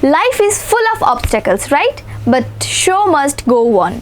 Life is full of obstacles, right? But show must go on.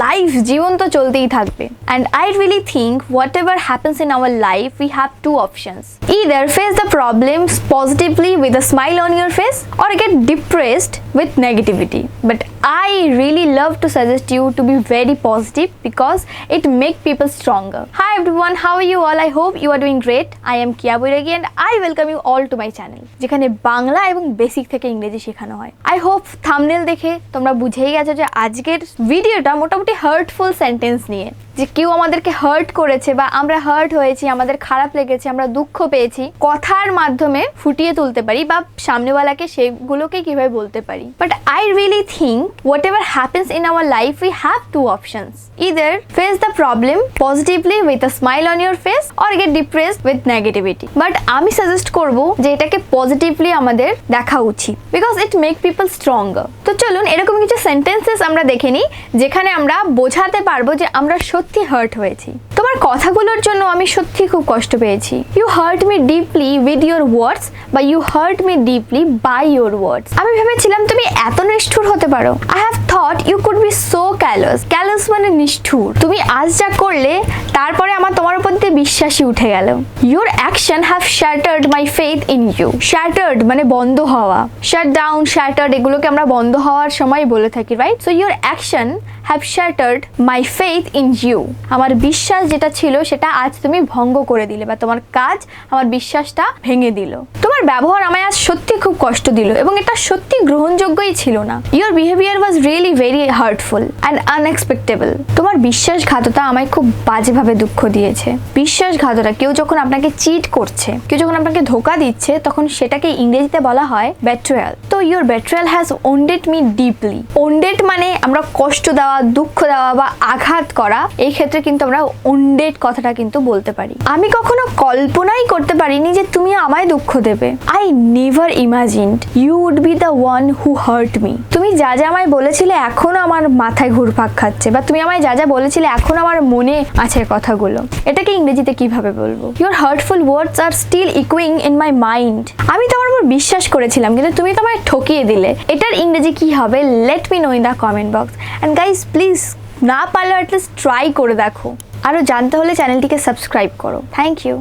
Life জীবন তো চলতেই থাকবে। And I really think whatever happens in our life, we have two options. Either face the problems positively with a smile on your face or get depressed with negativity. But I really love to suggest you to be very positive because it makes people stronger. Hi everyone, how are you all? I hope you are doing great. I am Keya Bairagi and I welcome you all to my channel. যেখানে বাংলা এবং basic থেকে ইংরেজি শেখানো হয়। I hope thumbnail দেখে তোমরা বুঝেই গেছো যে আজকের ভিডিওটা মোটামুটি হার্টফুল সেন্টেন্স নিয়ে, যে কেউ আমাদেরকে হার্ট করেছে বা আমরা হার্ট হয়েছি, আমাদের খারাপ লেগেছে, আমরা দুঃখ পেয়েছি, কথার মাধ্যমে ফুটিয়ে তুলতে পারি বা সামনেওয়ালাকে সেগুলোকে কিভাবে বলতে পারি। But I really think whatever happens in our life we have two options, either face the problem positively with a smile on your face or get depressed with negativity. But আমি suggest করব যে এটাকে positively আমাদের দেখা উচিত because it make people stronger. তো চলুন এরকম কিছু সেন্টেন্সেস আমরা দেখে নিই যেখানে আমরা বোঝাতে পারবো যে আমরা সত্যি হার্ট হয়েছি। তোমার কথাগুলোর জন্য আমি সত্যি খুব কষ্ট পেয়েছি। You hurt me deeply with your words বা you hurt me deeply by your words. আমি ভেবেছিলাম তুমি এত নিষ্ঠুর হতে পারো। I have thought you could be so callous. Callous মানে নিষ্ঠুর। তুমি আজ যা করলে তারপরে আমার তোমার উপর দিয়ে বিশ্বাসই উঠে গেল। Your action have shattered my faith in you. Shattered মানে বন্ধ হওয়া, শাট ডাউন, শ্যাটার্ড এগুলোকে আমরা বন্ধ হওয়ার সময় বলে থাকি, right? So your action have shattered my faith in you. আমার বিশ্বাস যেটা ছিল সেটা আজ তুমি ভঙ্গ করে দিলে বা তোমার কাজ আমার বিশ্বাসটা ভেঙে দিল। তোমার ব্যবহার আমায় আজ সত্যি খুব কষ্ট দিল এবং এটা সত্যি গ্রহণযোগ্যই ছিল না। Your behaviour was really very heartful and unexpectable. তোমার বিশ্বাসঘাততা আমায় খুব বাজেভাবে দুঃখ দিয়েছে। বিশ্বাসঘাততা, কেউ যখন আপনাকে চিট করছে, কেউ যখন আপনাকে ধোকা দিচ্ছে, তখন সেটাকে ইংরেজিতে বলা হয় বেট্রায়াল। তো your betrayal has wounded me deeply. Wounded মানে আমরা কষ্ট দেওয়া, দুঃখ দেওয়া বা আঘাত করা। এই ক্ষেত্রে কিন্তু আমরা ওন্ডেড কথাটা কিন্তু বলতে পারি। আমি কখনো কল্পনাই করতে পারিনি যে তুমি আমায় দুঃখ দেবে। I never imagined you would be the one who hurt me. তুমি যা যা আমায় বলেছিলে এখনো আমার মাথায় ঘুরপাক খাচ্ছে, বা তুমি আমায় যা যা বলেছিলে এখন আমার মনে আছে কথাগুলো। এটাকে ইংরেজিতে কিভাবে বলবো? Your hurtful words are still ইকুইং ইন মাই মাইন্ড। আমি তোমার উপর বিশ্বাস করেছিলাম কিন্তু তুমি তো আমায় ঠকিয়ে দিলে। এটার ইংরেজি কি হবে? Let me no in the comment box. And guys please না পারলে অ্যাটলিস্ট ট্রাই করে দেখো। আরও জানতে হলে চ্যানেলটিকে সাবস্ক্রাইব করো। Thank you.